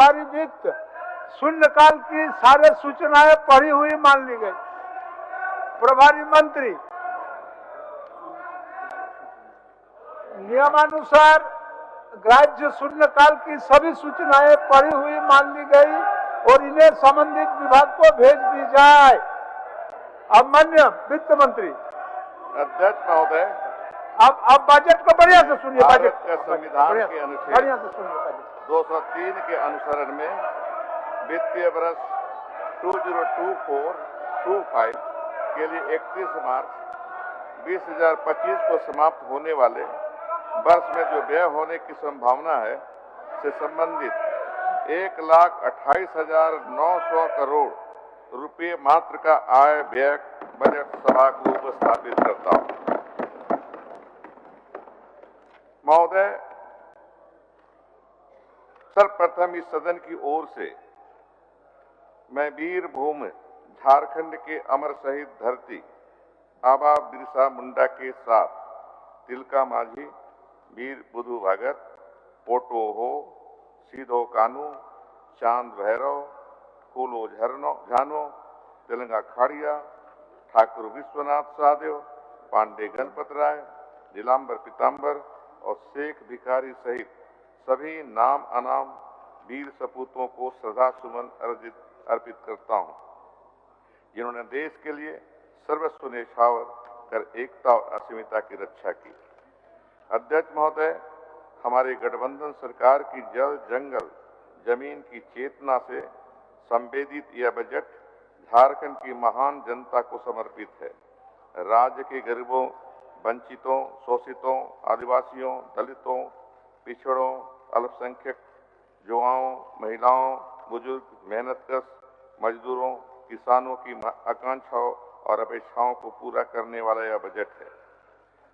प्रभारी वित्त शून्यकाल की सारे सूचनाएं पढ़ी हुई मान ली गई। प्रभारी मंत्री नियमानुसार राज्य शून्यकाल की सभी सूचनाएं पढ़ी हुई मान ली गई और इन्हें संबंधित विभाग को भेज दी जाए। अब माननीय वित्त मंत्री। अध्यक्ष महोदय, अब बजट को बढ़िया से सुनिए। भारत के संविधान के अनुच्छेद बढ़िया से सुनिए बजट 203 के अनुसरण में वित्तीय वर्ष 2024-25 के लिए 31 मार्च 2025 को समाप्त होने वाले वर्ष में जो व्यय होने की संभावना है से संबंधित 1,28,900 करोड़ रुपये मात्र का आय व्यय बजट सभा को उपस्थापित करता हूं। महोदय, सर्वप्रथम इस सदन की ओर से मैं वीर भूमि झारखंड के अमर शहीद धरती आबा बिरसा मुंडा के साथ तिलका माझी, वीर बुधु भगत, पोटो हो, सीधो कानू, चांद भैरव, फूलो झानो, तेलंगा खाड़िया, ठाकुर विश्वनाथ सादेव, पांडे गणपत राय, नीलांबर पीताम्बर और शेख भिखारी सहित सभी नाम अनाम वीर सपूतों को श्रद्धा सुमन अर्पित करता हूं, जिन्होंने देश के लिए सर्वस्व न्यौछावर कर एकता और असीमिता की रक्षा की। अध्यक्ष महोदय, हमारी गठबंधन सरकार की जल जंगल जमीन की चेतना से संवेदित यह बजट झारखंड की महान जनता को समर्पित है। राज्य के गरीबों, वंचितों, शोषितों, आदिवासियों, दलितों, पिछड़ों, अल्पसंख्यक, युवाओं, महिलाओं, बुजुर्ग, मेहनतकश, मजदूरों, किसानों की आकांक्षाओं और अपेक्षाओं को पूरा करने वाला यह बजट है।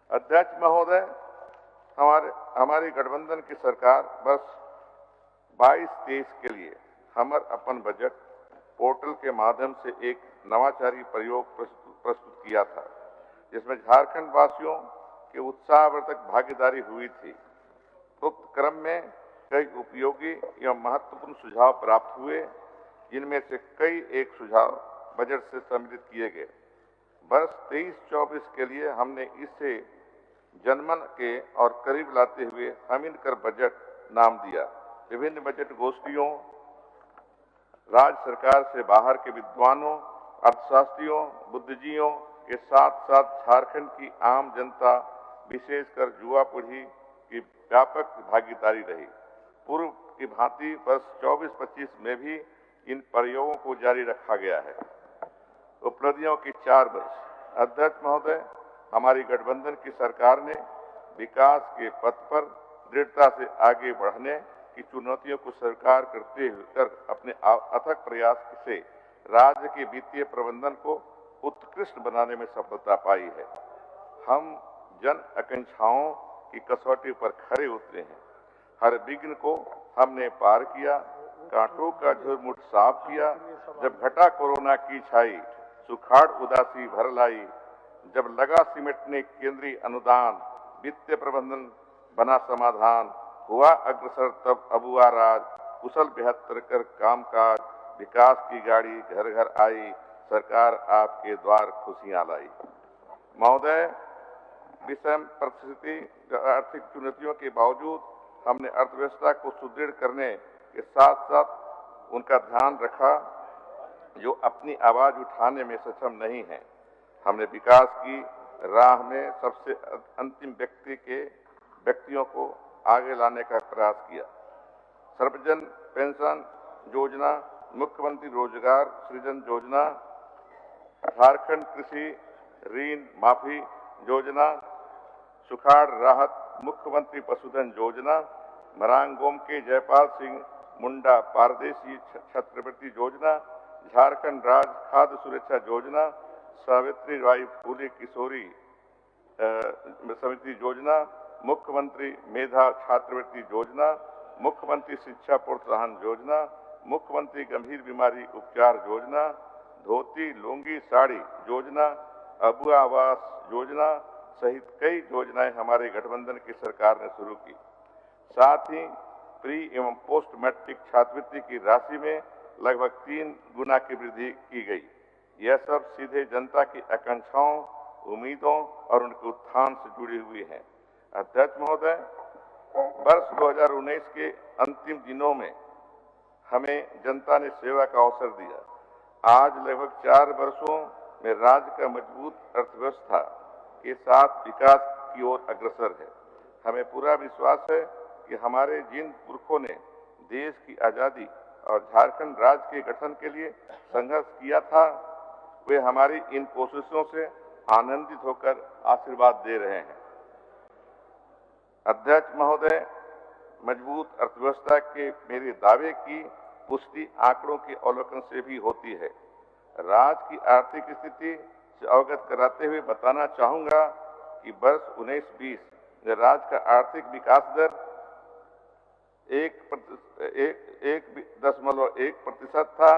अध्यक्ष महोदय, हमारी गठबंधन की सरकार वर्ष 22-23 के लिए हमर अपन बजट पोर्टल के माध्यम से एक नवाचारी प्रयोग प्रस्तुत किया था, जिसमें झारखंड वासियों के उत्साहवर्धक भागीदारी हुई थी। उक्त क्रम में कई उपयोगी एवं महत्वपूर्ण सुझाव प्राप्त हुए, जिनमें से कई एक सुझाव बजट से सम्मिलित किए गए। वर्ष 23-24 के लिए हमने इसे जनमन के और करीब लाते हुए हमिनकर बजट नाम दिया। विभिन्न बजट गोष्ठियों, राज्य सरकार से बाहर के विद्वानों, अर्थशास्त्रियों, बुद्धिजीवियों के साथ साथ झारखंड की आम जनता, विशेषकर युवा पीढ़ी की व्यापक भागीदारी रही। पूर्व की भांति वर्ष 24-25 में भी इन प्रयोगों को जारी रखा गया है। उपलब्धियों की 4 वर्ष। अध्यक्ष महोदय, हमारी गठबंधन की सरकार ने विकास के पथ पर दृढ़ता से आगे बढ़ने की चुनौतियों को स्वीकार करते हुए अपने अथक प्रयास से राज्य के वित्तीय प्रबंधन को उत्कृष्ट बनाने में सफलता पाई है। हम जन आकांक्षाओं की कसौटी पर खरे उतरे हैं। हर विघ्न को हमने पार किया, कांटों का झुरमुट साफ किया। जब घटा कोरोना की छाई, सुखाड़ उदासी भर लाई, जब लगा सिमटने केंद्रीय अनुदान, वित्तीय प्रबंधन बना समाधान, हुआ अग्रसर तब अबुआ राज, कुशल बेहतर कर कामकाज, विकास की गाड़ी घर घर आई, सरकार आपके द्वार खुशियां लाई। महोदय, विषम परिस्थिति आर्थिक चुनौतियों के बावजूद हमने अर्थव्यवस्था को सुदृढ़ करने के साथ साथ उनका ध्यान रखा जो अपनी आवाज उठाने में सक्षम नहीं है। हमने विकास की राह में सबसे अंतिम व्यक्तियों को आगे लाने का प्रयास किया। सर्वजन पेंशन योजना, मुख्यमंत्री रोजगार सृजन योजना, झारखंड कृषि ऋण माफी योजना, सुखाड़ राहत मुख्यमंत्री पशुधन योजना, मरांगोम के जयपाल सिंह मुंडा पारदेशी छात्रवृत्ति योजना, झारखंड राज्य खाद्य सुरक्षा योजना, सावित्री बाई फुले किशोरी समिति योजना, मुख्यमंत्री मेधा छात्रवृत्ति योजना, मुख्यमंत्री शिक्षा प्रोत्साहन योजना, मुख्यमंत्री गंभीर बीमारी उपचार योजना, धोती लुंगी साड़ी योजना, अबुआ आवास योजना सहित कई योजनाएं हमारे गठबंधन की सरकार ने शुरू की। साथ ही प्री एवं पोस्ट मैट्रिक छात्रवृत्ति की राशि में लगभग 3 गुना की वृद्धि की गई। यह सब सीधे जनता की आकांक्षाओं, उम्मीदों और उनके उत्थान से जुड़ी हुई है। अध्यक्ष महोदय, वर्ष 2019 के अंतिम दिनों में हमें जनता ने सेवा का अवसर दिया। आज लगभग 4 वर्षों में राज्य का मजबूत अर्थव्यवस्था के साथ विकास की ओर अग्रसर है। हमें पूरा विश्वास है कि हमारे जिन पुरखों ने देश की आजादी और झारखंड राज्य के गठन के लिए संघर्ष किया था, वे हमारी इन कोशिशों से आनंदित होकर आशीर्वाद दे रहे हैं। अध्यक्ष महोदय, मजबूत अर्थव्यवस्था के मेरे दावे की पुष्टि आंकड़ों के अवलोकन से भी होती है। राज्य की आर्थिक स्थिति से अवगत कराते हुए बताना चाहूंगा कि वर्ष 19-20 में राज्य का आर्थिक विकास दर 1.1% था।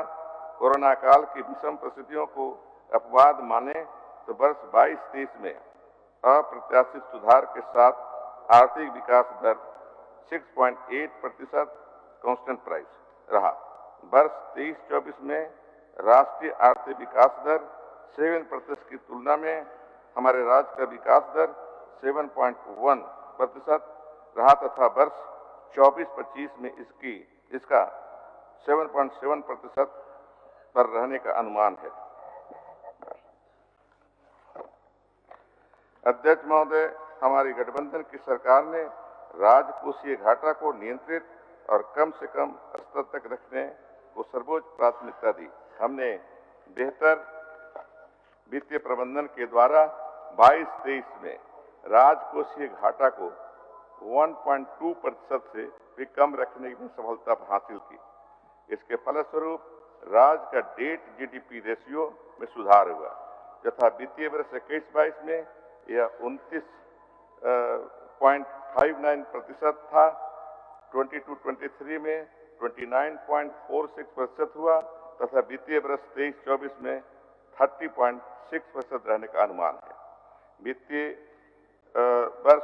कोरोना काल की विषम परिस्थितियों को अपवाद माने तो वर्ष 22-23 में अप्रत्याशित सुधार के साथ आर्थिक विकास दर 6.8% कांस्टेंट प्राइस रहा। वर्ष 23-24 में राष्ट्रीय आर्थिक विकास दर 7% की तुलना में हमारे राज्य का विकास दर 7.1% रहा तथा वर्ष 24-25 में इसका 7.7% पर रहने का अनुमान है। अध्यक्ष महोदय, हमारी गठबंधन की सरकार ने राजकोषीय घाटा को नियंत्रित और कम से कम स्तर तक रखने को सर्वोच्च प्राथमिकता दी। हमने बेहतर वित्तीय प्रबंधन के द्वारा 22-23 में राजकोषीय घाटा को 1.2% से भी कम रखने में सफलता हासिल की। इसके फलस्वरूप राज्य का डेट जीडीपी रेशियो में सुधार हुआ तथा वित्तीय वर्ष 21-22 में यह 29.59% था। 22-23 में 29.46% हुआ तथा वित्तीय वर्ष 23-24 में 30.6% रहने का अनुमान है। वित्तीय वर्ष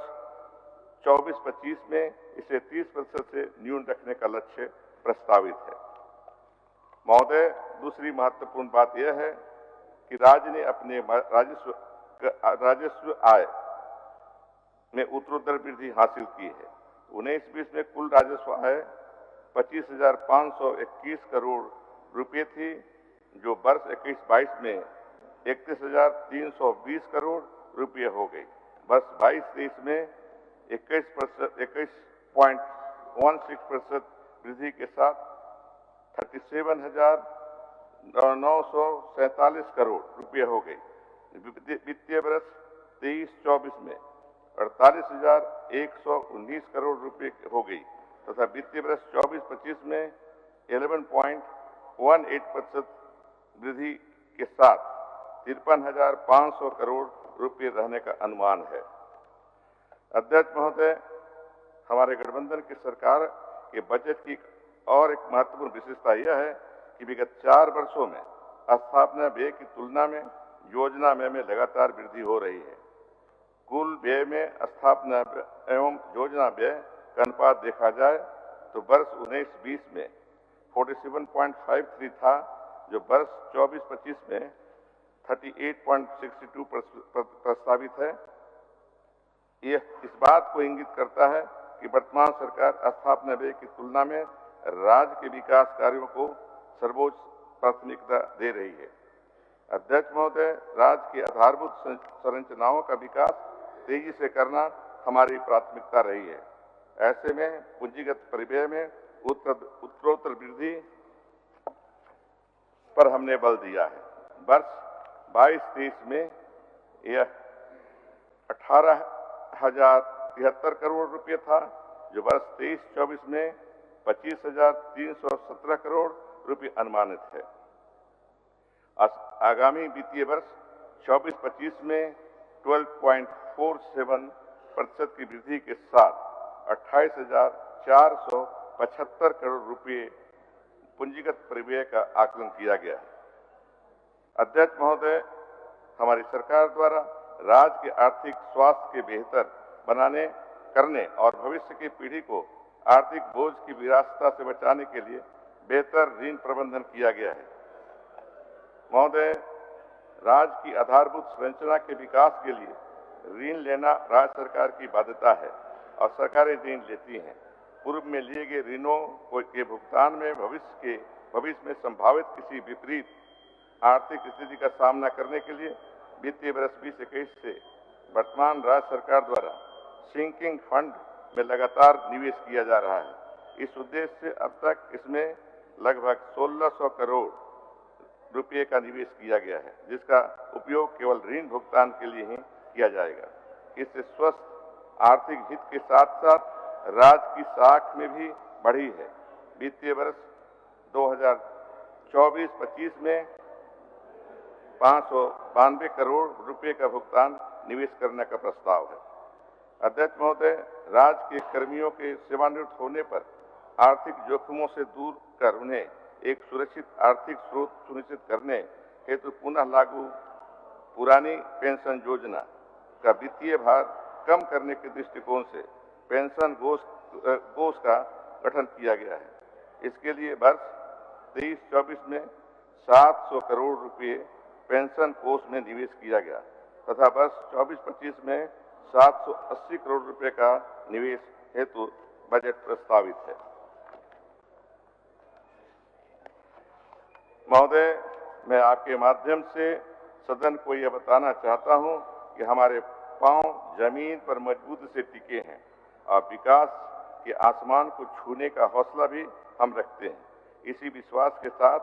24-25 में इसे 30% से न्यून रखने का लक्ष्य प्रस्तावित है। महोदय, दूसरी महत्वपूर्ण बात यह है कि राज्य ने अपने राजस्व आय में उत्तरोत्तर वृद्धि हासिल की है। 19-20 में कुल राजस्व आय 25,521 करोड़ रुपए थी, जो वर्ष 21-22 में 31,320 करोड़ रुपए हो गई। वर्ष 22-23 में 21.16% वृद्धि के साथ 37,947 करोड़ रुपए हो गई। वित्तीय वर्ष 23-24 में 48,119 करोड़ रुपए हो गई तथा वित्तीय वर्ष 24-25 में 11.18% वृद्धि के साथ 53,500 करोड़ रुपए रहने का अनुमान है। अध्यक्ष महोदय, हमारे गठबंधन की सरकार के बजट की और एक महत्वपूर्ण विशेषता यह है कि विगत 4 वर्षों में स्थापना व्यय की तुलना में योजना व्यय में लगातार वृद्धि हो रही है। कुल व्यय में स्थापना एवं योजना व्यय का अनुपात देखा जाए तो वर्ष 19-20 में 47.53 था, जो वर्ष 24-25 में 38.62 प्रस्तावित है। यह इस बात को इंगित करता है कि वर्तमान सरकार स्थापना व्यय की तुलना में राज्य के विकास कार्यों को सर्वोच्च प्राथमिकता दे रही है। अध्यक्ष महोदय, राज्य की आधारभूत संरचनाओं का विकास तेजी से करना हमारी प्राथमिकता रही है। ऐसे में पूंजीगत परिव्यय में उत्तरोत्तर वृद्धि पर हमने बल दिया है। वर्ष 22-23 में यह 18,073 करोड़ रुपए था, जो वर्ष 23-24 में 25,317 करोड़ रुपए अनुमानित है। आगामी वित्तीय वर्ष 24-25 में 12.47% की वृद्धि के साथ 28,475 करोड़ रुपए पूंजीगत परिव्यय का आकलन किया गया है। अध्यक्ष महोदय, हमारी सरकार द्वारा राज्य के आर्थिक स्वास्थ्य के बेहतर करने और भविष्य की पीढ़ी को आर्थिक बोझ की विरासता से बचाने के लिए बेहतर ऋण प्रबंधन किया गया है। महोदय, राज्य की आधारभूत संरचना के विकास के लिए ऋण लेना राज्य सरकार की बाध्यता है और सरकारें ऋण लेती हैं। पूर्व में लिए गए ऋणों के भुगतान में भविष्य में संभावित किसी विपरीत आर्थिक स्थिति का सामना करने के लिए वित्तीय वर्ष 2021 से वर्तमान राज्य सरकार द्वारा सिंकिंग फंड में लगातार निवेश किया जा रहा है। इस उद्देश्य से अब तक इसमें लगभग 1600 करोड़ रुपये का निवेश किया गया है, जिसका उपयोग केवल ऋण भुगतान के लिए ही किया जाएगा। इससे स्वस्थ आर्थिक हित के साथ साथ राज्य की साख में भी बढ़ी है। वित्तीय वर्ष 2024-25 में 592 करोड़ रुपए का भुगतान निवेश करने का प्रस्ताव है। अध्यक्ष महोदय, राज्य के कर्मियों के सेवानिवृत्त होने पर आर्थिक जोखिमों से दूर कर उन्हें एक सुरक्षित आर्थिक स्रोत सुनिश्चित करने हेतु पुनः लागू पुरानी पेंशन योजना का वित्तीय भार कम करने के दृष्टिकोण से पेंशन कोष का गठन किया गया है। इसके लिए वर्ष 23-24 में 700 करोड़ रुपए पेंशन कोष में निवेश किया गया तथा वर्ष 24-25 में 780 करोड़ रुपए का निवेश हेतु बजट प्रस्तावित है। महोदय, मैं आपके माध्यम से सदन को यह बताना चाहता हूं कि हमारे पांव जमीन पर मजबूती से टिके हैं और विकास के आसमान को छूने का हौसला भी हम रखते हैं। इसी विश्वास के साथ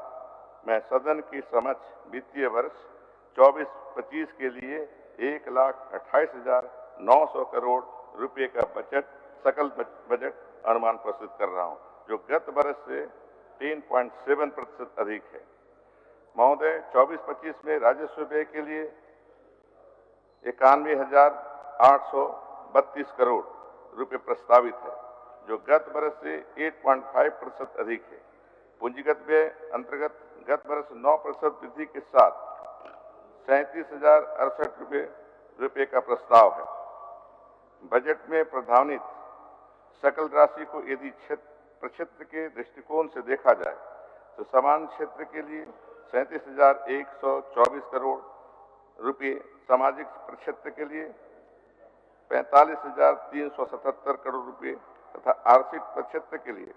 मैं सदन के समक्ष वित्तीय वर्ष 24-25 के लिए 1,28,900 करोड़ रुपए का सकल बजट अनुमान प्रस्तुत कर रहा हूं, जो गत वर्ष से 10.7% अधिक है। महोदय, 24-25 में राजस्व व्यय के लिए 91,832 करोड़ रुपए प्रस्तावित है, जो गत वर्ष से 8.5% अधिक है। पूंजीगत व्यय अंतर्गत गत वर्ष 9% वृद्धि के साथ 37,068 रुपए का प्रस्ताव है। बजट में प्रावधानित सकल राशि को यदि क्षेत्र के दृष्टिकोण से देखा जाए तो समान क्षेत्र के लिए 37,124 करोड़ रुपए, सामाजिक प्रक्षेत्र के लिए 45,377 करोड़ रुपए तथा आर्थिक प्रक्षेत्र के लिए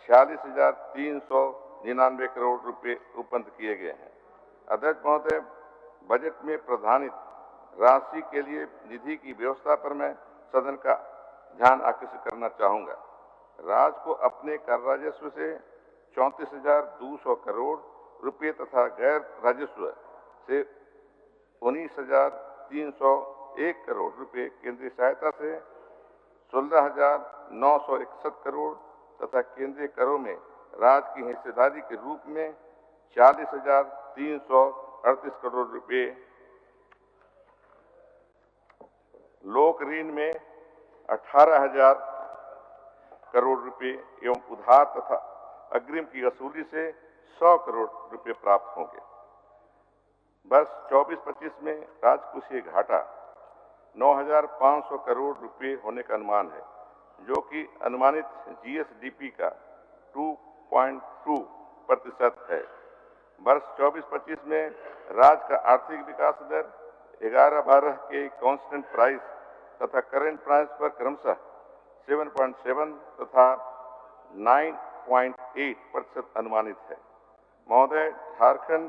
46,399 करोड़ रुपए उपलब्ध किए गए हैं। अध्यक्ष महोदय, बजट में प्रावधानित राशि के लिए निधि की व्यवस्था पर मैं सदन का ध्यान आकर्षित करना चाहूंगा। राज्य को अपने कर राजस्व से 34,200 करोड़ रुपए तथा गैर राजस्व से 19,301 करोड़ रुपए, केंद्रीय सहायता से 16,961 करोड़ तथा केंद्रीय करों में राज्य की हिस्सेदारी के रूप में 40,338 करोड़ रुपए, लोक ऋण में 18,000 करोड़ रुपए एवं उधार तथा अग्रिम की वसूली से 100 करोड़ रुपए प्राप्त होंगे। वर्ष 24-25 में राजकोषीय घाटा 9,500 करोड़ रुपए होने का अनुमान है, जो कि अनुमानित जीएसडीपी का 2.2% है। वर्ष 24-25 में राज्य का आर्थिक विकास दर 11-12 के कांस्टेंट प्राइस तथा करेंट प्राइस पर क्रमशः 7.7 तथा 9.8% अनुमानित है। महोदय, झारखंड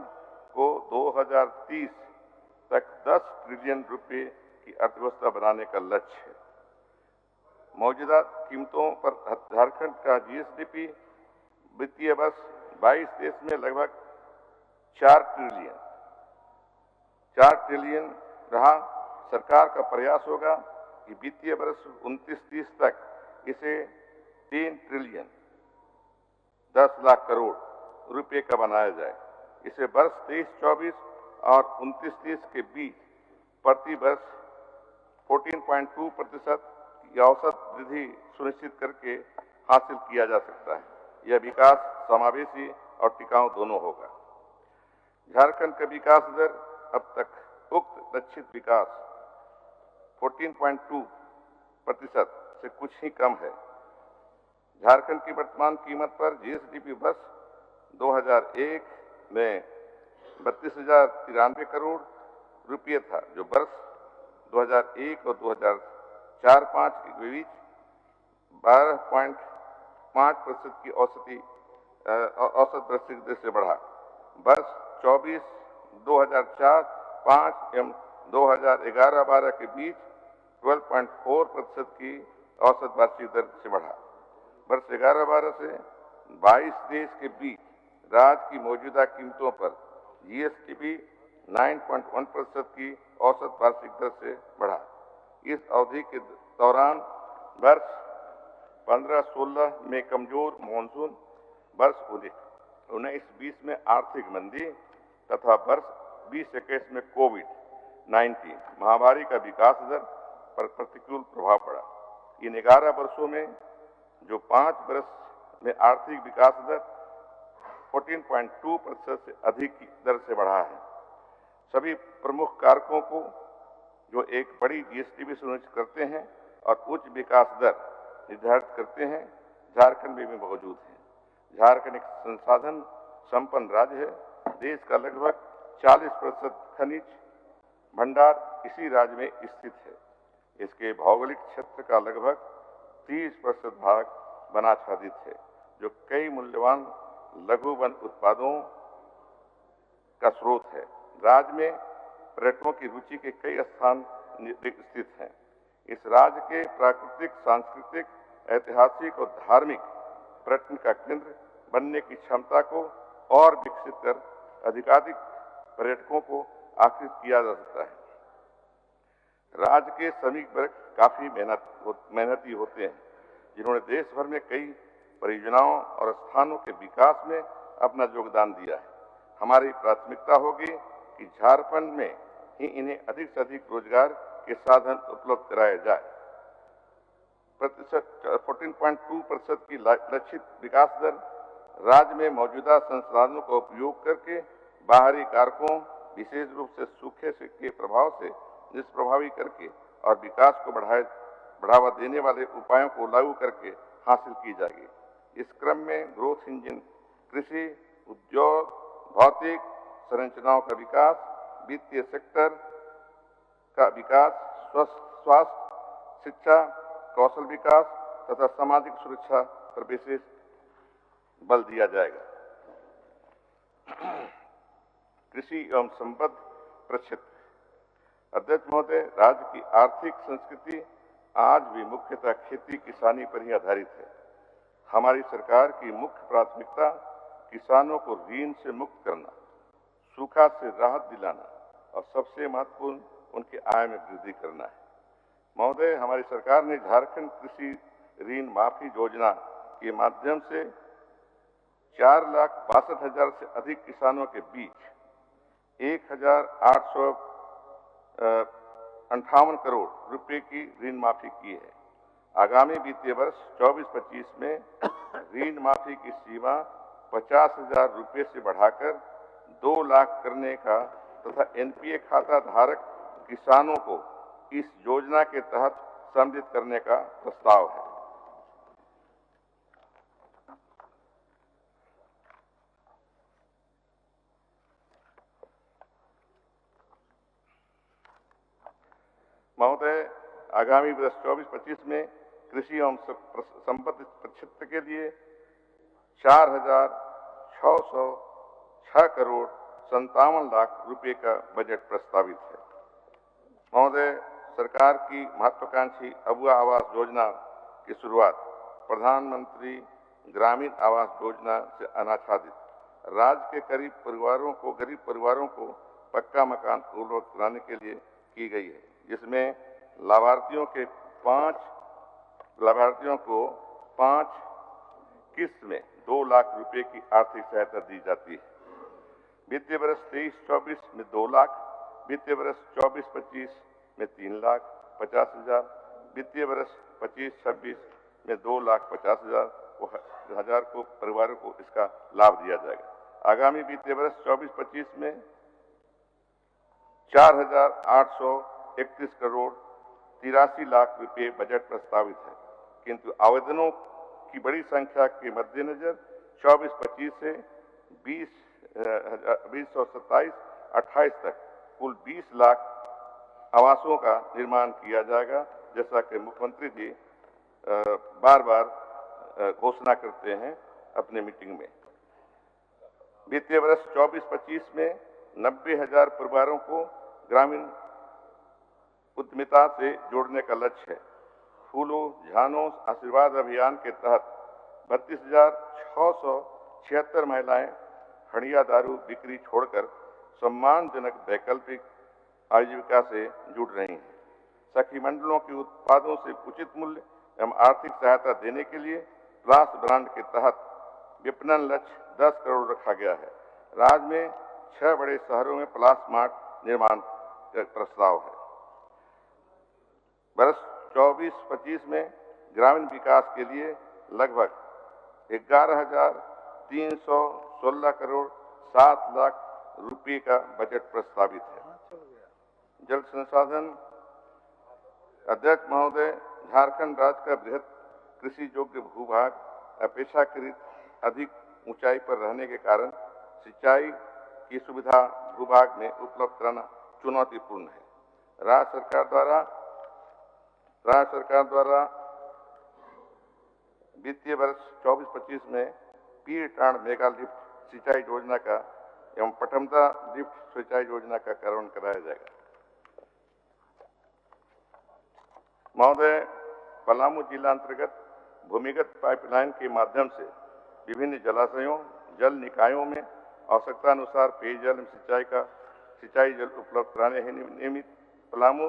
को 2030 तक 10 ट्रिलियन रुपए की अर्थव्यवस्था बनाने का लक्ष्य है। मौजूदा कीमतों पर झारखंड का जीएसडीपी वित्तीय वर्ष 22-23 में लगभग 4 ट्रिलियन रहा। सरकार का प्रयास होगा कि वित्तीय वर्ष 29-30 तक इसे 3 ट्रिलियन 10 लाख करोड़ रुपए का बनाया जाए। इसे वर्ष 23-24 और 29-30 के बीच प्रति वर्ष 14.2% की औसत वृद्धि सुनिश्चित करके हासिल किया जा सकता है। यह विकास समावेशी और टिकाऊ दोनों होगा। झारखंड का विकास दर अब तक उक्त लक्षित विकास 14.2% से कुछ ही कम है। झारखंड की वर्तमान कीमत पर जीएसडीपी वर्ष 2001 में 32,093 करोड़ रुपये था, जो वर्ष 2001 और 2004-05 के बीच 12.5% की औसत वृद्धि दर से बढ़ा। वर्ष 2004-05 एवं 2011-12 के बीच 12.4% की औसत वार्षिक दर से बढ़ा। वर्ष 11-12 से 22 देश के बीच राज्य की मौजूदा कीमतों पर जीएसडीपी 9.1% की औसत वार्षिक दर से बढ़ा। इस अवधि के दौरान वर्ष 15-16 में कमजोर मानसून, वर्ष 19-20 में आर्थिक मंदी तथा वर्ष 20-21 में कोविड-19 महामारी का विकास दर पर प्रतिकूल प्रभाव पड़ा। इन 11 वर्षों में जो 5 वर्ष में आर्थिक विकास दर 14.2% से अधिक की दर से बढ़ा है। सभी प्रमुख कारकों को जो एक बड़ी जीएसडीपी सुनिश्चित करते हैं और उच्च विकास दर निर्धारित करते हैं, झारखंड में भी मौजूद है। झारखंड एक संसाधन संपन्न राज्य है। देश का लगभग 40% खनिज भंडार इसी राज्य में स्थित है। इसके भौगोलिक क्षेत्र का लगभग 30% भाग वनाच्छादित है, जो कई मूल्यवान लघु वन उत्पादों का स्रोत है। राज्य में पर्यटकों की रुचि के कई स्थान स्थित हैं। इस राज्य के प्राकृतिक, सांस्कृतिक, ऐतिहासिक और धार्मिक पर्यटन का केंद्र बनने की क्षमता को और विकसित कर अधिकाधिक पर्यटकों को आकर्षित किया जा सकता है। राज्य के श्रमिक वर्ग काफी मेहनती होते हैं, जिन्होंने देश भर में कई परियोजनाओं और स्थानों के विकास में अपना योगदान दिया है। हमारी प्राथमिकता होगी कि झारखंड में ही इन्हें अधिक से अधिक रोजगार के साधन उपलब्ध कराए जाए। 14.2% की लक्षित विकास दर राज्य में मौजूदा संसाधनों का उपयोग करके बाहरी कारकों, विशेष रूप से सूखे के प्रभाव से निष्प्रभावी करके और विकास को बढ़ावा देने वाले उपायों को लागू करके हासिल की जाएगी। इस क्रम में ग्रोथ इंजन कृषि, उद्योग, भौतिक संरचनाओं का विकास, वित्तीय सेक्टर का विकास, स्वास्थ्य, शिक्षा, कौशल विकास तथा सामाजिक सुरक्षा पर विशेष बल दिया जाएगा। कृषि एवं संबद्ध प्रक्षेत्र। अध्यक्ष महोदय, राज्य की आर्थिक संस्कृति आज भी मुख्यतः खेती किसानी पर ही आधारित है। हमारी सरकार की मुख्य प्राथमिकता किसानों को ऋण से मुक्त करना, सूखा से राहत दिलाना और सबसे महत्वपूर्ण उनकी आय में वृद्धि करना है। महोदय, हमारी सरकार ने झारखंड कृषि ऋण माफी योजना के माध्यम से 4,62,000 से अधिक किसानों के बीच 1,858 करोड़ रुपए की ऋण माफी की है। आगामी वित्तीय वर्ष 24-25 में ऋण माफी की सीमा 50,000 रुपए से बढ़ाकर 2 लाख करने का तथा एनपीए खाता धारक किसानों को इस योजना के तहत सम्मिलित करने का प्रस्ताव है। महोदय, आगामी वर्ष 24-25 में कृषि एवं संबद्ध प्रक्षेत्र के लिए 4,606 करोड़ 57 लाख रुपए का बजट प्रस्तावित है। महोदय, सरकार की महत्वाकांक्षी अबुआ आवास योजना की शुरुआत प्रधानमंत्री ग्रामीण आवास योजना से अनाच्छादित राज्य के गरीब परिवारों को पक्का मकान उपलब्ध कराने के लिए की गई है, जिसमें लाभार्थियों को 5 किस्त में 2 लाख रुपए की आर्थिक सहायता दी जाती है। वित्तीय वर्ष 23-24 में 2 लाख, वित्तीय वर्ष 24-25 में 3,50,000, वित्तीय वर्ष 25-26 में 2,50,000 को परिवारों को इसका लाभ दिया जाएगा। आगामी वित्तीय वर्ष 24-25 में 4,831 करोड़ 83 लाख रुपए बजट प्रस्तावित है, किंतु आवेदनों की बड़ी संख्या के मद्देनजर 24-25 से 2027-28 तक कुल 20 लाख आवासों का निर्माण किया जाएगा, जैसा कि मुख्यमंत्री जी बार बार घोषणा करते हैं अपने मीटिंग में। वित्तीय वर्ष 24-25 में 90,000 परिवारों को ग्रामीण उद्यमिता से जोड़ने का लक्ष्य है। फूलों झानों आशीर्वाद अभियान के तहत 32,676 महिलाएं हड़िया दारू बिक्री छोड़कर सम्मानजनक वैकल्पिक आजीविका से जुड़ रही हैं। सखी मंडलों के उत्पादों से उचित मूल्य एवं आर्थिक सहायता देने के लिए प्लास ब्रांड के तहत विपणन लक्ष्य 10 करोड़ रखा गया है। राज्य में 6 बड़े शहरों में प्लास मार्ट निर्माण का प्रस्ताव है। वर्ष 24-25 में ग्रामीण विकास के लिए लगभग 11,316 करोड़ 7 लाख रुपए का बजट प्रस्तावित है। जल संसाधन अध्यक्ष महोदय, झारखंड राज्य का बृहद कृषि योग्य भूभाग अपेक्षाकृत अधिक ऊंचाई पर रहने के कारण सिंचाई की सुविधा भूभाग में उपलब्ध कराना चुनौतीपूर्ण है। राज्य सरकार द्वारा वित्तीय वर्ष 24-25 में पीर टांड मेगा लिफ्ट सिंचाई योजना का एवं पटमदा लिफ्ट सिंचाई योजना का कार्यान्वयन कराया जाएगा। महोदय, पलामू जिला अंतर्गत भूमिगत पाइपलाइन के माध्यम से विभिन्न जलाशयों जल निकायों में आवश्यकता अनुसार पेयजल सिंचाई जल उपलब्ध कराने हेतु नियमित पलामू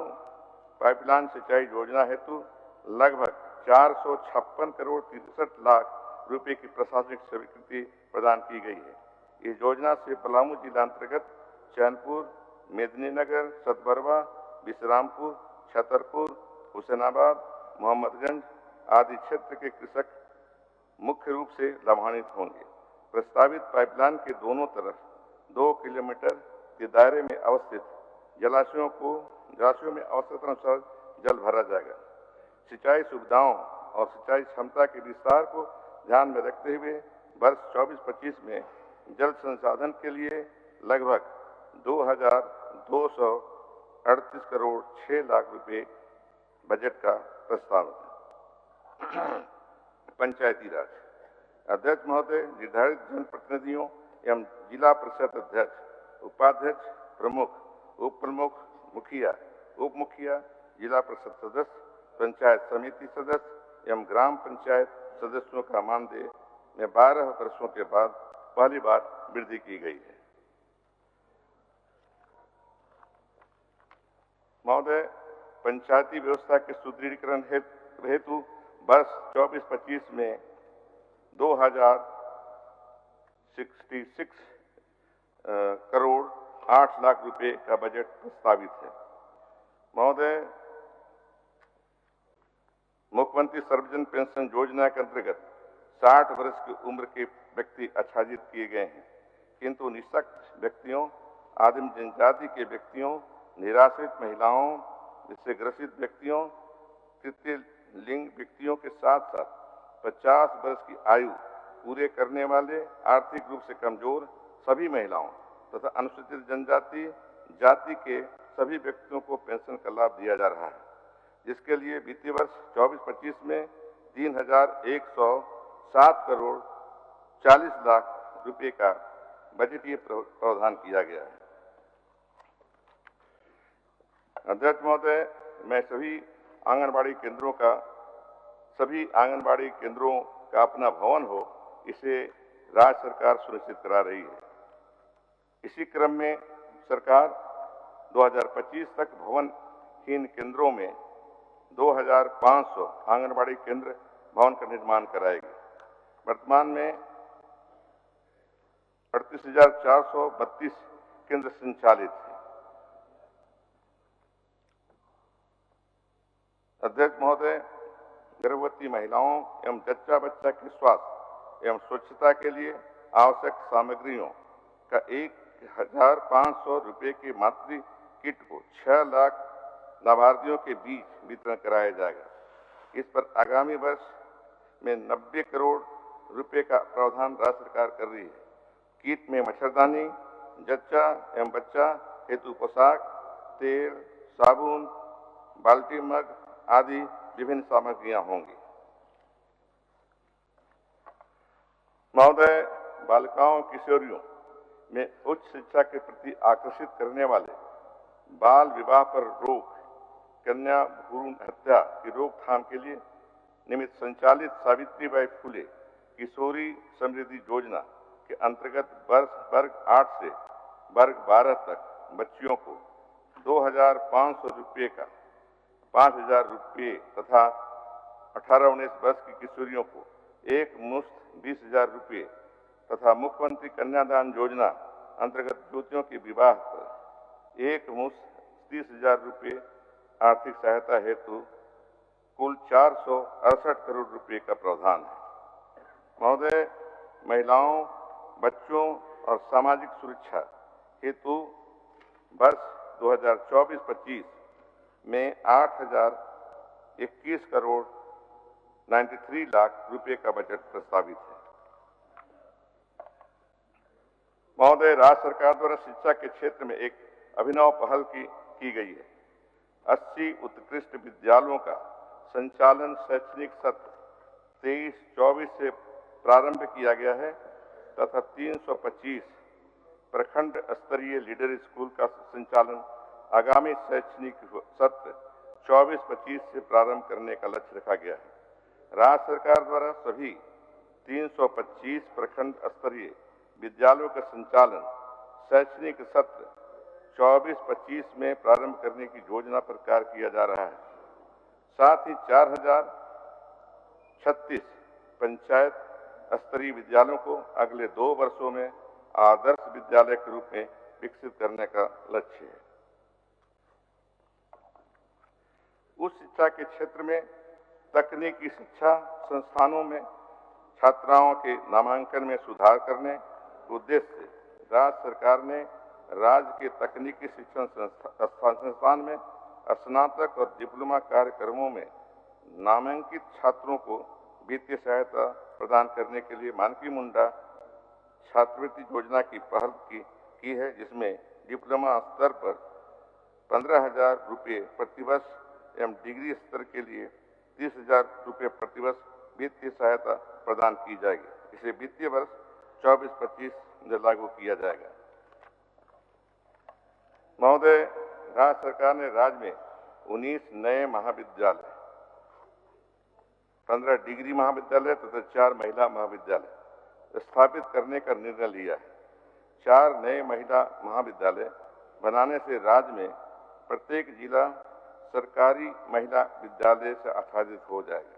पाइपलाइन सिंचाई योजना हेतु लगभग 456 करोड़ 63 लाख रुपए की प्रशासनिक स्वीकृति प्रदान की गई है। इस योजना से पलामू जिला अंतर्गत चैनपुर, मेदिनीनगर, सतबरवा, विश्रामपुर, छतरपुर, हुसैनाबाद, मोहम्मदगंज आदि क्षेत्र के कृषक मुख्य रूप से लाभान्वित होंगे। प्रस्तावित पाइपलाइन के दोनों तरफ 2 किलोमीटर के दायरे में अवस्थित जलाशयों में आवश्यकतानुसार जल भरा जाएगा। सिंचाई सुविधाओं और सिंचाई क्षमता के विस्तार को ध्यान में रखते हुए वर्ष 24-25 में जल संसाधन के लिए लगभग 2,238 करोड़ 6 लाख रुपए बजट का प्रस्ताव है। पंचायती राज अध्यक्ष महोदय, निर्धारित जनप्रतिनिधियों एवं जिला परिषद अध्यक्ष, उपाध्यक्ष, प्रमुख, उप प्रमुख, मुखिया, उप मुखिया, जिला परिषद सदस्य, पंचायत समिति सदस्य एवं ग्राम पंचायत सदस्यों का मानदेय में 12 वर्षों के बाद पहली बार वृद्धि की गई है। महोदय, पंचायती व्यवस्था के सुदृढ़ीकरण हेतु वर्ष 24-25 में 2,066 करोड़ 8 लाख रुपए का बजट प्रस्तावित है। महोदय, मुख्यमंत्री सर्वजन पेंशन योजना के अंतर्गत 60 वर्ष की उम्र के व्यक्ति आच्छादित किए गए हैं, किंतु निःशक्त व्यक्तियों, आदिम जनजाति के व्यक्तियों, निराश्रित महिलाओं, जिससे ग्रसित व्यक्तियों, तृतीय लिंग व्यक्तियों के साथ साथ 50 वर्ष की आयु पूरे करने वाले आर्थिक रूप से कमजोर सभी महिलाओं तथा अनुसूचित जनजाति जाति के सभी व्यक्तियों को पेंशन का लाभ दिया जा रहा है, जिसके लिए वित्तीय वर्ष 24-25 में 3,107 करोड़ 40 लाख रुपए का बजटीय प्रावधान किया गया है। अध्यक्ष महोदय, मैं सभी आंगनबाड़ी केंद्रों का अपना भवन हो, इसे राज्य सरकार सुनिश्चित करा रही है। इसी क्रम में सरकार 2025 तक भवनहीन केंद्रों में 2,500 आंगनबाड़ी केंद्र भवन का निर्माण कराएगी। वर्तमान में 38,432 केंद्र संचालित हैं। अध्यक्ष महोदय, गर्भवती महिलाओं एवं जच्चा बच्चा के स्वास्थ्य एवं स्वच्छता के लिए आवश्यक सामग्रियों का 1,500 रुपए के मातृ किट को 6 लाख लाभार्थियों के बीच वितरण कराया जाएगा। इस पर आगामी वर्ष में 90 करोड़ रुपए का प्रावधान राज्य सरकार कर रही है। किट में मच्छरदानी, जच्चा एवं बच्चा हेतु पोशाक, तेल, साबुन, बाल्टी, मग आदि विभिन्न सामग्रियां होंगी। महोदय, बालिकाओं किशोरियों में उच्च शिक्षा के प्रति आकर्षित करने वाले बाल विवाह पर रोक, कन्या भ्रूण हत्या की रोकथाम के लिए निमित्त संचालित सावित्रीबाई फुले किशोरी समृद्धि योजना के अंतर्गत वर्ग 8 से वर्ग 12 तक बच्चियों को 2,500 रुपये का 5,000 रुपये तथा 18-19 वर्ष की किशोरियों को एक मुश्त 20,000 रुपये तथा मुख्यमंत्री कन्यादान योजना अंतर्गत ज्योतियों के विवाह पर एक मुश्त 30,000 रुपये आर्थिक सहायता हेतु कुल 468 करोड़ रुपए का प्रावधान है। महोदय, महिलाओं, बच्चों और सामाजिक सुरक्षा हेतु वर्ष 2024-25 में 8,021 करोड़ 93 लाख रुपए का बजट प्रस्तावित है। महोदय, राज्य सरकार द्वारा शिक्षा के क्षेत्र में एक अभिनव पहल की गई है। 80 उत्कृष्ट विद्यालयों का संचालन शैक्षणिक सत्र 23-24 से प्रारंभ किया गया है तथा 325 प्रखंड स्तरीय लीडर स्कूल का संचालन आगामी शैक्षणिक सत्र 24-25 से प्रारंभ करने का लक्ष्य रखा गया है। राज्य सरकार द्वारा सभी 325 प्रखंड स्तरीय विद्यालयों का संचालन शैक्षणिक सत्र 24-25 में प्रारंभ करने की योजना पर कार्य किया जा रहा है। साथ ही 4,036 पंचायत स्तरीय विद्यालयों को अगले 2 वर्षों में आदर्श विद्यालय के रूप में विकसित करने का लक्ष्य है। उच्च शिक्षा के क्षेत्र में तकनीकी शिक्षा संस्थानों में छात्राओं के नामांकन में सुधार करने के उद्देश्य से राज्य सरकार ने राज्य के तकनीकी शिक्षण संस्थान में स्नातक और डिप्लोमा कार्यक्रमों में नामांकित छात्रों को वित्तीय सहायता प्रदान करने के लिए मानकी मुंडा छात्रवृत्ति योजना की पहल की है, जिसमें डिप्लोमा स्तर पर 15,000 रुपये प्रतिवर्ष एवं डिग्री स्तर के लिए 30,000 रुपये प्रतिवर्ष वित्तीय सहायता प्रदान की जाएगी। इसे वित्तीय वर्ष 24-25 में लागू किया जाएगा। महोदय, राज्य सरकार ने राज्य में 19 नए महाविद्यालय, 15 डिग्री महाविद्यालय तथा 4 महिला महाविद्यालय स्थापित करने का निर्णय लिया है। 4 नए महिला महाविद्यालय बनाने से राज्य में प्रत्येक जिला सरकारी महिला विद्यालय से आच्छादित हो जाएगा।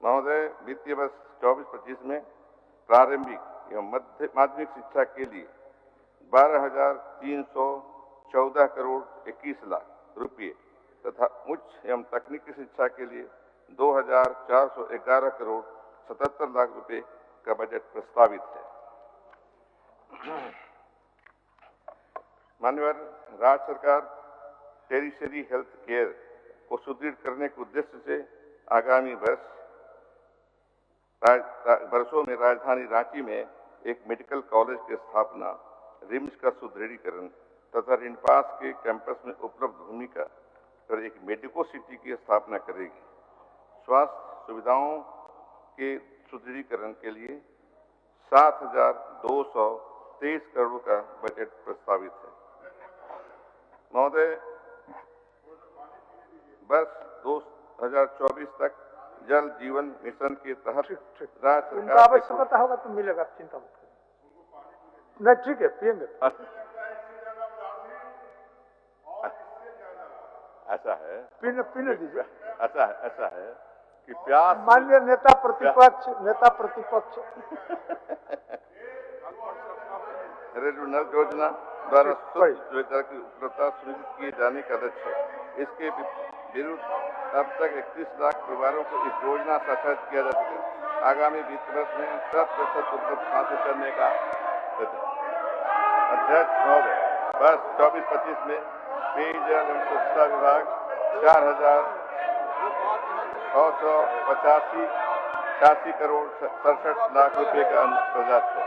महोदय, वित्तीय वर्ष 24-25 में प्रारंभिक एवं माध्यमिक शिक्षा के लिए 12,314 करोड़ 21 लाख रुपये तथा उच्च एवं तकनीकी शिक्षा के लिए 2,411 करोड़ 77 लाख रुपए का बजट प्रस्तावित है। माननीय राज्य सरकार टेरिशरी हेल्थ केयर को सुदृढ़ करने के उद्देश्य से आगामी वर्षों में राजधानी रांची में एक मेडिकल कॉलेज की स्थापना, रिम्स का सुदृढ़ीकरण तथा रिनपास के कैंपस में उपलब्ध भूमि का पर एक मेडिको सिटी की स्थापना करेगी। स्वास्थ्य सुविधाओं के सुदृढ़ीकरण के लिए 7,223 करोड़ का बजट प्रस्तावित है। महोदय, वर्ष 2024 तक जल जीवन मिशन के तहत राज्य सरकार आवश्यकता होगा तो मिलेगा, चिंता मत करिए। नहीं, ठीक है, पिएंगे। ऐसा है, पीने दीजिए। ऐसा है कि प्यास, माननीय नेता प्रतिपक्ष रेलवे नल योजना द्वारा सुविधा की उपलब्धता सुनिश्चित किए जाने का लक्ष्य है। इसके विरुद्ध अब तक 31 लाख परिवारों को इस योजना से आच्छादित किया जा चुका है। आगामी वित्त वर्ष में 100% उपलब्ध हासिल करने का अध्यक्ष महोदय, वर्ष 24-25 में पेयजल एवं स्वच्छता विभाग 4,685 86 करोड़ 67 लाख रुपए का अनुप्रदान है।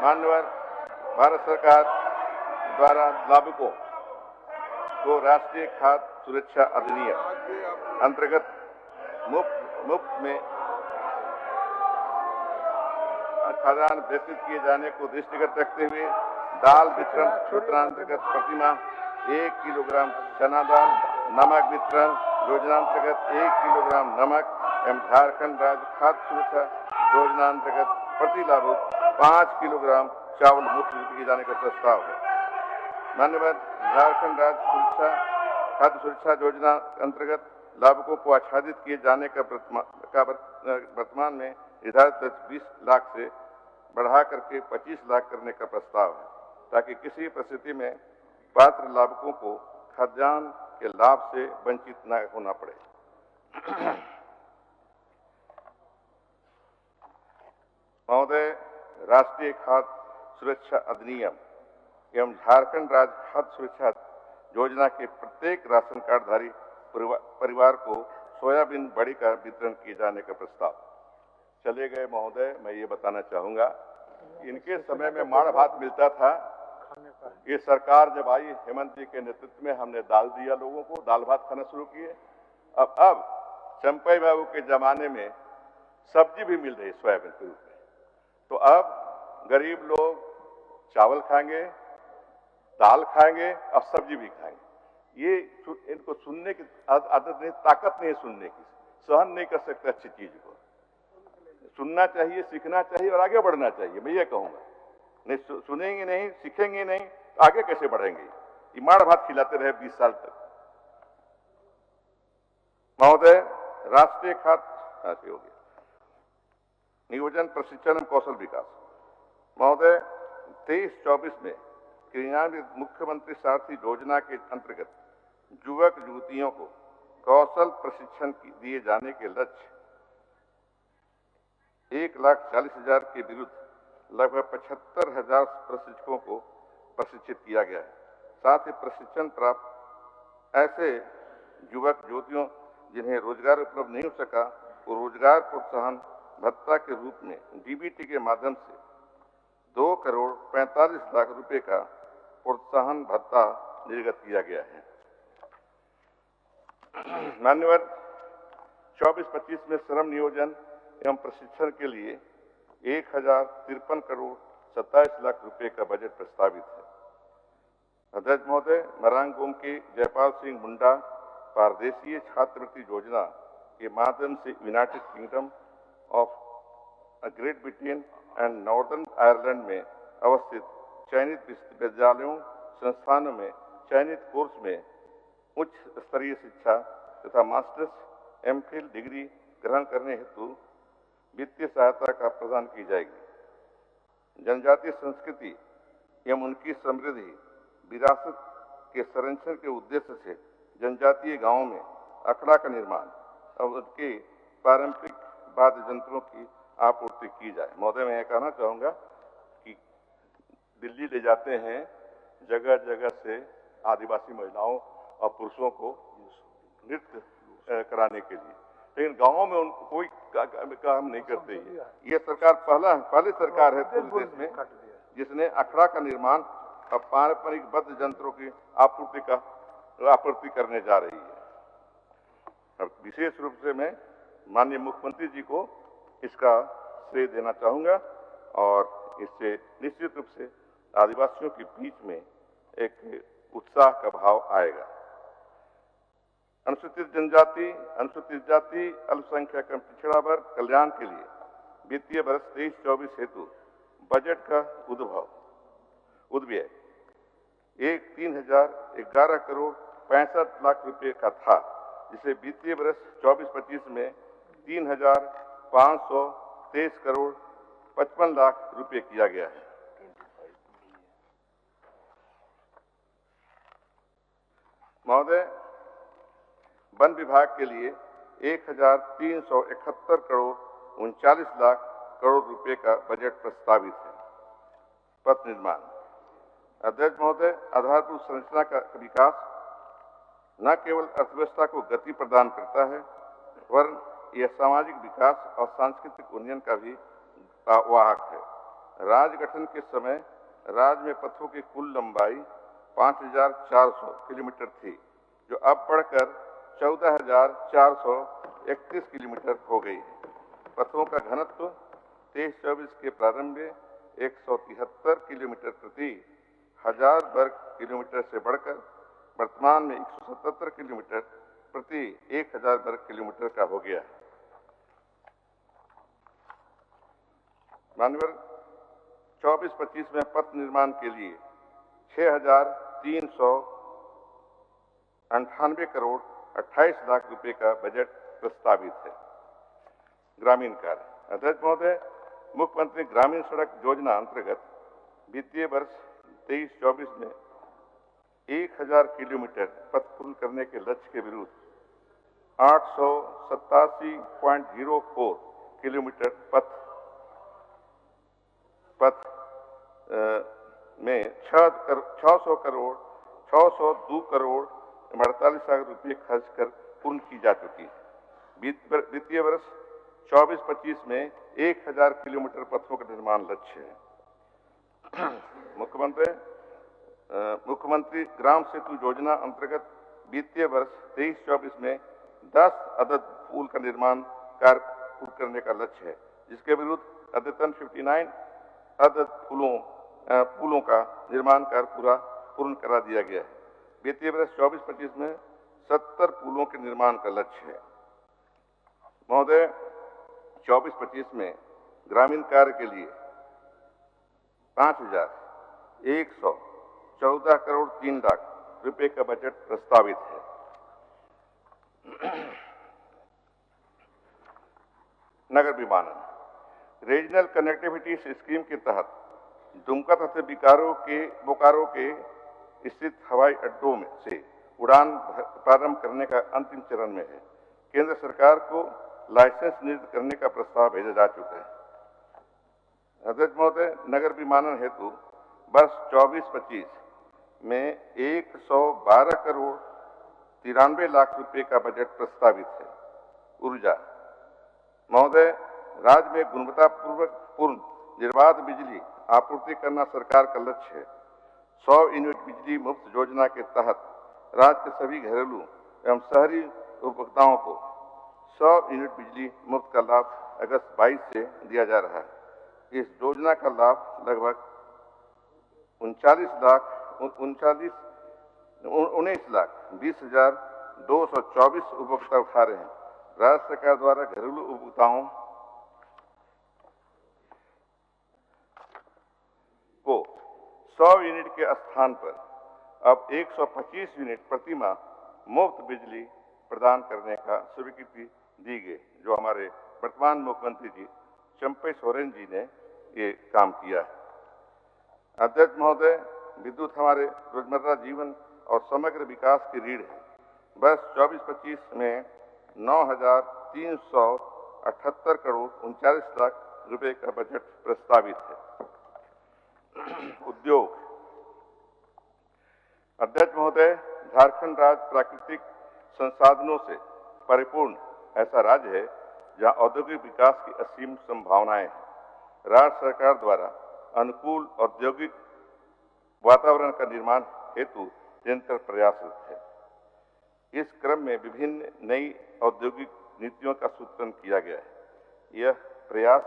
मान्यवर, भारत सरकार द्वारा लाभुकों को राष्ट्रीय खाद्य सुरक्षा अधिनियम अंतर्गत मुफ्त में खाद्यान्न वितरित किए जाने को दृष्टिगत रखते हुए दाल वितरणांतर्गत प्रतिमाह 1 किलोग्राम चना दाल, नमक वितरण योजनांतर्गत 1 किलोग्राम नमक एवं झारखंड राज्य खाद्य सुरक्षा योजनांतर्गत प्रति लाभुक 5 किलोग्राम चावल मुफ्त वितरित किए जाने का प्रस्ताव है। मान्यवर, झारखंड राज्य खाद्य सुरक्षा योजना अंतर्गत लाभुकों को आच्छादित किए जाने का वर्तमान में निर्धारित 20 लाख से बढ़ा करके 25 लाख करने का प्रस्ताव है, ताकि किसी परिस्थिति में पात्र लाभुकों को खाद्यान्न के लाभ से वंचित न होना पड़े। महोदय, राष्ट्रीय खाद्य सुरक्षा अधिनियम एवं झारखंड राज्य खाद्य सुरक्षा योजना के प्रत्येक राशन कार्डधारी परिवार को सोयाबीन बड़ी का वितरण किए जाने का प्रस्ताव। चले गए महोदय, मैं ये बताना चाहूंगा, इनके समय में माड़ भात मिलता था। ये सरकार जब आई हेमंत जी के नेतृत्व में, हमने दाल दिया लोगों को, दाल भात खाना शुरू किए। अब चंपई बाबू के जमाने में सब्जी भी मिल रही सोयाबीन के रूप में, तो अब गरीब लोग चावल खाएंगे, दाल खाएंगे, अब सब्जी भी खाएंगे। ये इनको सुनने की आदत नहीं, ताकत नहीं सुनने की, सहन नहीं कर सकते अच्छी चीज को। सुनना चाहिए, सीखना चाहिए और आगे बढ़ना चाहिए। मैं ये कहूंगा, नहीं सुनेंगे नहीं, सीखेंगे नहीं, तो आगे कैसे बढ़ेंगे? ये माड़ भात खिलाते रहे 20 साल तक। महोदय, राष्ट्रीय खाद्य हो गया नियोजन प्रशिक्षण एवं कौशल विकास। महोदय, 23-24 में क्रियान्वित मुख्यमंत्री सारथी योजना के अंतर्गत युवक युवतियों को कौशल प्रशिक्षण दिए जाने के लक्ष्य 1,40,000 के विरुद्ध लगभग 75,000 प्रशिक्षकों को प्रशिक्षित किया गया है। साथ ही प्रशिक्षण प्राप्त ऐसे युवक युवतियों जिन्हें रोजगार उपलब्ध नहीं हो सका, वो रोजगार प्रोत्साहन भत्ता के रूप में डीबीटी के माध्यम से 2 करोड़ 45 लाख रुपए का प्रोत्साहन भत्ता निर्गत किया गया है। मान्यवर, 24-25 में श्रम नियोजन एवं प्रशिक्षण के लिए 1,053 करोड़ 27 लाख रुपए का बजट प्रस्तावित है। अध्यक्ष महोदय, मरांगोम के जयपाल सिंह मुंडा पारदेशीय छात्रवृत्ति योजना के माध्यम से United kingdom of great Britain and northern Ireland में अवस्थित चयनित विश्वविद्यालयों संस्थानों में चयनित कोर्स में उच्च स्तरीय शिक्षा तथा मास्टर्स एमफिल डिग्री ग्रहण करने हेतु वित्तीय सहायता का प्रदान की जाएगी। जनजातीय संस्कृति एवं उनकी समृद्धि विरासत के संरक्षण के उद्देश्य से जनजातीय गांवों में अखड़ा का निर्माण और उनके पारंपरिक वाद्य यंत्रों की आपूर्ति की जाए। महोदय, मैं यह कहना चाहूंगा कि दिल्ली ले जाते हैं जगह जगह से आदिवासी महिलाओं और पुरुषों को नृत्य कराने के लिए, लेकिन गांवों में उनको कोई काम नहीं करते। ये सरकार पहली सरकार है पूरे देश में जिसने अखड़ा का निर्माण और पारंपरिक वाद्य यंत्रों की आपूर्ति करने जा रही है। अब विशेष रूप से मैं माननीय मुख्यमंत्री जी को इसका श्रेय देना चाहूंगा और इससे निश्चित रूप से आदिवासियों के बीच में एक उत्साह का भाव आएगा। अनुसूचित जनजाति, अनुसूचित जाति, अल्पसंख्यक एवं पिछड़ा वर्ग कल्याण के लिए वित्तीय वर्ष 23-24 हेतु बजट का उद्व्यय 3,011 करोड़ 65 लाख रुपए का था, जिसे वित्तीय वर्ष 24-25 में 3,523 करोड़ 55 लाख रुपए किया गया है। महोदय, वन विभाग के लिए 1,371 करोड़ 39 लाख करोड़ रुपए का बजट प्रस्तावित है। पथ निर्माण। अध्यक्ष महोदय, आधारभूत संरचना का विकास न केवल अर्थव्यवस्था को गति प्रदान करता है, वरन यह सामाजिक विकास और सांस्कृतिक उन्नयन का भी वाहक है। राज्य गठन के समय राज्य में पथों की कुल लंबाई 5,400 किलोमीटर थी, जो अब बढ़कर 14,431 किलोमीटर हो गई है। पथों का घनत्व 23-24 के प्रारंभ में 173 किलोमीटर प्रति 1000 वर्ग किलोमीटर से बढ़कर वर्तमान में 177 किलोमीटर प्रति 1000 वर्ग किलोमीटर का हो गया है। मान्यवर 24-25 में पथ निर्माण के लिए 6,398 करोड़ 28 लाख रुपए का बजट प्रस्तावित है। ग्रामीण कार्य। अध्यक्ष महोदय, मुख्यमंत्री ग्रामीण सड़क योजना अंतर्गत वित्तीय वर्ष 23-24 में 1000 किलोमीटर पथ पूर्ण करने के लक्ष्य के विरुद्ध 887.04 किलोमीटर पथ में 602 करोड़ 48 लाख रुपए खर्च कर पूर्ण की जा चुकी है। वित्तीय वर्ष 24-25 में 1000 किलोमीटर पथों का निर्माण लक्ष्य है। मुख्यमंत्री ग्राम सेतु योजना अंतर्गत वित्तीय वर्ष 23-24 में 10 अदद पुल का निर्माण कार्य पूर्ण करने का लक्ष्य है, जिसके विरुद्ध अद्यतन 59 अदद पुलों का निर्माण कार्य पूर्ण करा दिया गया है। वित्तीय वर्ष 24-25 में 70 पुलों के निर्माण का लक्ष्य है। महोदय, 24-25 में ग्रामीण कार्य के लिए 5,114 करोड़ 3 लाख रुपए का बजट प्रस्तावित है। नगर विमानन। रीजनल कनेक्टिविटी स्कीम के तहत दुमका तथा बोकारो के स्थित हवाई अड्डों में से उड़ान प्रारंभ करने का अंतिम चरण में है। केंद्र सरकार को लाइसेंस निर्धारित करने का प्रस्ताव भेजा जा चुका है। अध्यक्ष महोदय, नगर विमानन हेतु वर्ष 24-25 में 112 करोड़ 93 लाख रुपए का बजट प्रस्तावित है। ऊर्जा। महोदय, राज्य में गुणवत्तापूर्ण निर्बाध बिजली आपूर्ति करना सरकार का लक्ष्य है। 100 यूनिट बिजली मुफ्त योजना के तहत राज्य के सभी घरेलू एवं शहरी उपभोक्ताओं को 100 यूनिट बिजली मुफ्त का लाभ अगस्त 22 से दिया जा रहा है। इस योजना का लाभ लगभग 19,20,224 उपभोक्ता उठा रहे हैं। राज्य सरकार द्वारा घरेलू उपभोक्ताओं को 100 यूनिट के स्थान पर अब 125 यूनिट प्रति माह मुफ्त बिजली प्रदान करने का स्वीकृति दी गई, जो हमारे वर्तमान मुख्यमंत्री जी चंपई सोरेन जी ने ये काम किया है। अध्यक्ष महोदय, विद्युत हमारे रोजमर्रा जीवन और समग्र विकास की रीढ़ है। वर्ष 24-25 में 9,378 करोड़ 39 लाख रुपए का बजट प्रस्तावित है। उद्योग। अध्यक्ष महोदय, झारखंड राज्य प्राकृतिक संसाधनों से परिपूर्ण ऐसा राज्य है जहां औद्योगिक विकास की असीम संभावनाएं हैं। राज्य सरकार द्वारा अनुकूल औद्योगिक वातावरण का निर्माण हेतु निरंतर प्रयासरत है। इस क्रम में विभिन्न नई औद्योगिक नीतियों का सूत्रण किया गया है। यह प्रयास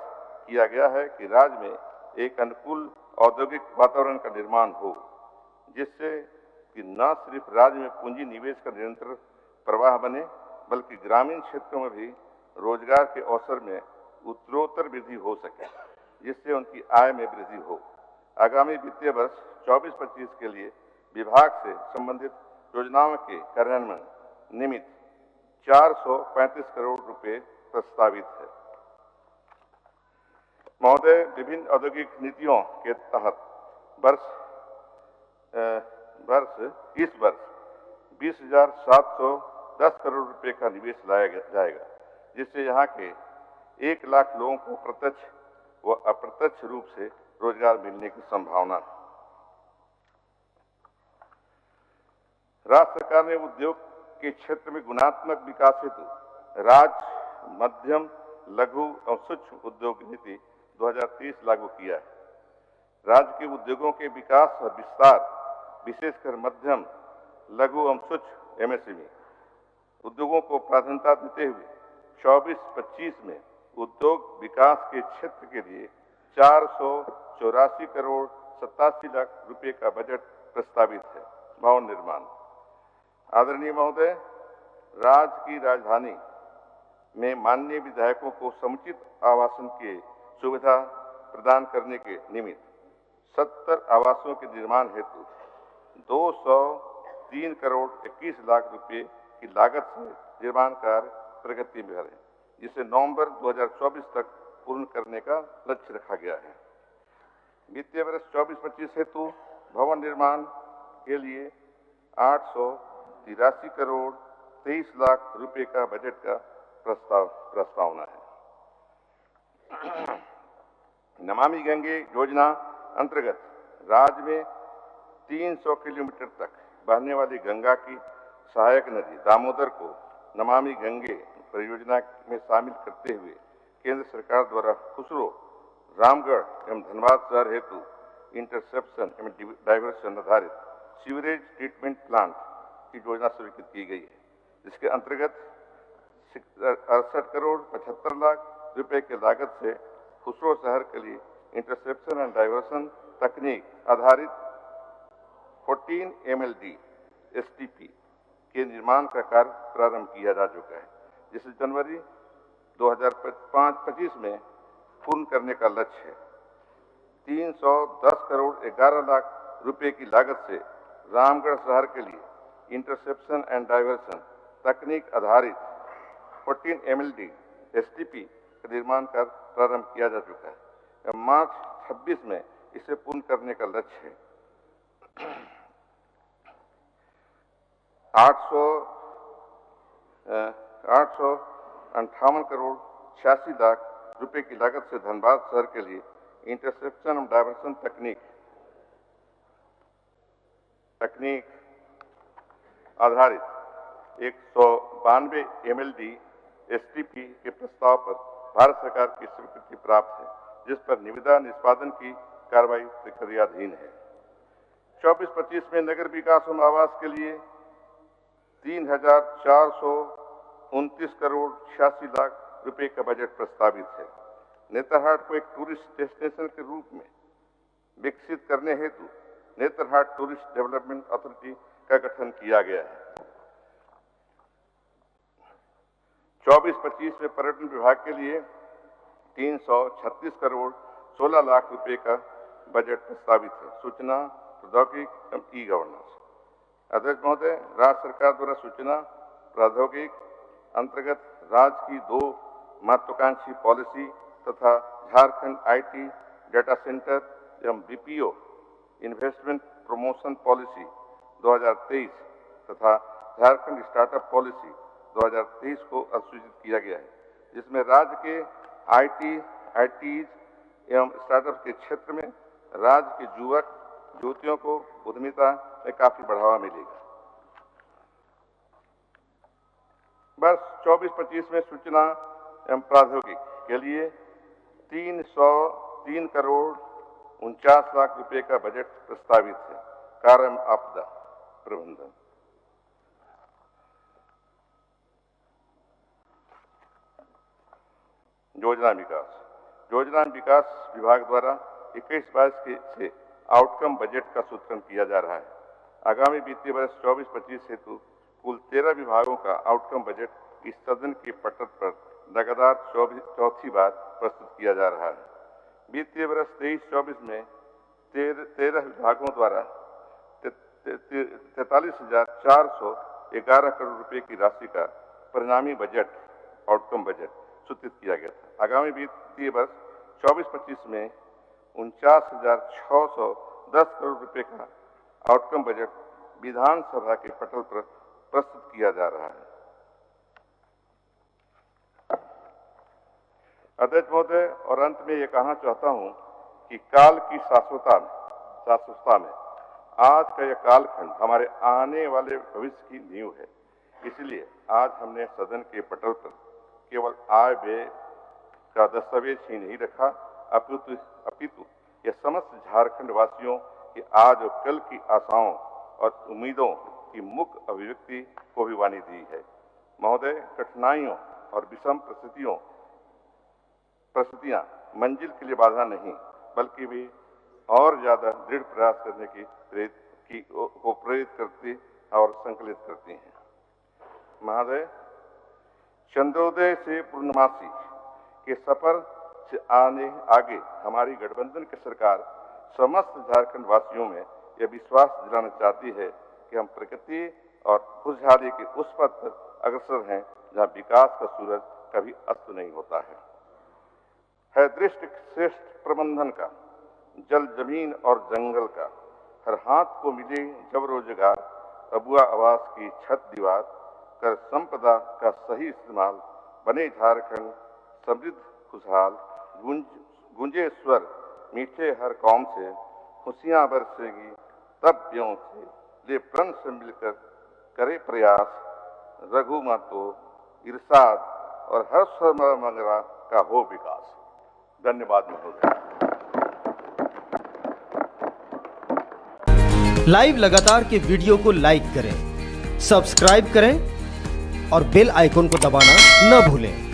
किया गया है कि राज्य में एक अनुकूल औद्योगिक वातावरण का निर्माण हो, जिससे कि न सिर्फ राज्य में पूंजी निवेश का निरंतर प्रवाह बने, बल्कि ग्रामीण क्षेत्रों में भी रोजगार के अवसर में उत्तरोत्तर वृद्धि हो सके, जिससे उनकी आय में वृद्धि हो। आगामी वित्तीय वर्ष 24-25 के लिए विभाग से संबंधित योजनाओं के कार्यान्वयन निमित्त 435 करोड़ रुपए प्रस्तावित है। महोदय, विभिन्न औद्योगिक नीतियों के तहत इस वर्ष 20,710 करोड़ रुपए का निवेश लाया जाएगा, जिससे यहाँ के 1 लाख लोगों को प्रत्यक्ष व अप्रत्यक्ष रूप से रोजगार मिलने की संभावना है। राज्य सरकार ने उद्योग के क्षेत्र में गुणात्मक विकास हेतु राज्य मध्यम, लघु और सूक्ष्म उद्योग नीति 2030 लागू किया है। राज्य के उद्योगों के विकास और विस्तार, विशेषकर मध्यम, लघु एवं सूक्ष्म एमएसएमई उद्योगों को प्राथमिकता देते हुए 24-25 में उद्योग विकास के क्षेत्र के लिए 484 करोड़ 87 लाख रुपए का बजट प्रस्तावित है। भवन निर्माण, आदरणीय महोदय, राज्य की राजधानी में माननीय विधायकों को समुचित आवासन की सुविधा प्रदान करने के निमित्त 70 आवासों के निर्माण हेतु 203 करोड़ 21 लाख रुपए की लागत से निर्माण कार्य प्रगति में है, जिसे नवंबर 2024 तक पूर्ण करने का लक्ष्य रखा गया है। वित्तीय वर्ष 24-25 हेतु भवन निर्माण के लिए 883 करोड़ 23 लाख रुपए का बजट का प्रस्तावना है। नमामि गंगे योजना अंतर्गत राज्य में 300 किलोमीटर तक बहने वाली गंगा की सहायक नदी दामोदर को नमामि गंगे परियोजना में शामिल करते हुए केंद्र सरकार द्वारा खुसरो, रामगढ़ एवं धनबाद शहर हेतु इंटरसेप्शन एवं डाइवर्सन आधारित सीवरेज ट्रीटमेंट प्लांट की योजना स्वीकृत की गई है, जिसके अंतर्गत 68 करोड़ 75 लाख रुपए की लागत से खुसरो शहर के लिए इंटरसेप्शन एंड डाइवर्सन तकनीक आधारित 14 MLD STP के निर्माण का कार्य प्रारंभ किया जा चुका है, जिसे जनवरी 2025 में पूर्ण करने का लक्ष्य है। 310 करोड़ 11 लाख रुपए की लागत से रामगढ़ शहर के लिए इंटरसेप्शन एंड डाइवर्सन तकनीक आधारित 14 MLD STP का निर्माण कार्य प्रारंभ किया जा चुका है। मार्च 26 में इसे पूर्ण करने का लक्ष्य है। 858 करोड़ 86 लाख रुपए की लागत से धनबाद शहर के लिए इंटरसेप्शन और डाइवर्सन तकनीक आधारित 192 MLD STP के प्रस्ताव पर भारत सरकार की स्वीकृति प्राप्त है, जिस पर निविदा निष्पादन की कार्रवाई प्रक्रियाधीन है। 24-25 में नगर विकास एवं आवास के लिए 3,429 करोड़ 86 लाख रुपए का बजट प्रस्तावित है। नेतरहाट को एक टूरिस्ट डेस्टिनेशन के रूप में विकसित करने हेतु नेतरहाट टूरिस्ट डेवलपमेंट अथॉरिटी का गठन किया गया है। 24-25 में पर्यटन विभाग के लिए 336 करोड़ 16 लाख रुपए का बजट प्रस्तावित है। सूचना प्रौद्योगिकी एवं ई गवर्नेंस, अध्यक्ष महोदय, राज्य सरकार द्वारा सूचना प्रौद्योगिकी अंतर्गत राज्य की 2 महत्वाकांक्षी पॉलिसी तथा झारखंड IT डेटा सेंटर एवं BPO इन्वेस्टमेंट प्रमोशन पॉलिसी 2023 तथा झारखंड स्टार्टअप पॉलिसी 2023 को अधिसूचित किया गया है, जिसमें राज्य के ITs एवं स्टार्टअप के क्षेत्र में राज्य के युवक युवतियों को उद्यमिता में काफी बढ़ावा मिलेगा। वर्ष 24-25 में सूचना एवं प्रौद्योगिकी के लिए 303 करोड़ 49 लाख रुपए का बजट प्रस्तावित है। कार्य एवं आपदा प्रबंधन, योजना विकास विभाग द्वारा 21-22 से आउटकम बजट का सूत्रण किया जा रहा है। आगामी वित्तीय वर्ष 24-25 हेतु कुल 13 विभागों का आउटकम बजट इस सदन के पटल पर लगातार चौथी बार प्रस्तुत किया जा रहा है। वित्तीय वर्ष 23-24 में 13 विभागों द्वारा 43,411 करोड़ रुपए की राशि का परिणामी बजट आउटकम बजट स्वीकृत किया गया था। आगामी वित्तीय वर्ष 24-25 में 49,610 करोड़ रुपए का आउटकम बजट विधानसभा के पटल पर प्रस्तुत किया जा रहा है। अध्यक्ष महोदय, और अंत में ये कहना चाहता हूं कि काल की शाश्वतता में आज का यह कालखंड हमारे आने वाले भविष्य की नींव है। इसलिए आज हमने सदन के पटल पर केवल आय व्यय का दस्तावेज ही नहीं रखा, अपितु यह समस्त झारखंड वासियों की आज और कल की आशाओं और उम्मीदों की मुख्य अभिव्यक्ति को भी वाणी दी है। महोदय, कठिनाइयों और विषम परिस्थितियां मंजिल के लिए बाधा नहीं, बल्कि भी और ज्यादा दृढ़ प्रयास करने की प्रेरित करती और संकलित करती हैं। महोदय, चंद्रोदय से पूर्णमासी के सफर से आगे हमारी गठबंधन की सरकार समस्त झारखंड वासियों में यह विश्वास दिलाना चाहती है कि हम प्रगति और खुशहाली के उस पथ पर अग्रसर हैं जहां विकास का सूरज कभी अस्त नहीं होता है दृष्ट श्रेष्ठ प्रबंधन का, जल जमीन और जंगल का, हर हाथ को मिले जब रोजगार, अबुआ आवास की छत दीवार कर संपदा का सही इस्तेमाल, बने झारखंड समृद्ध खुशहाल, गूंजे स्वर मीठे हर कौम से, खुशियां बरसेगी तब ब्यों से, ले प्रण से मिलकर करे प्रयास, रघु मातो इरशाद और हर मंगरा का हो विकास। धन्यवाद महोदय। लाइव लगातार के वीडियो को लाइक करें, सब्सक्राइब करें और बेल आइकन को दबाना न भूलें।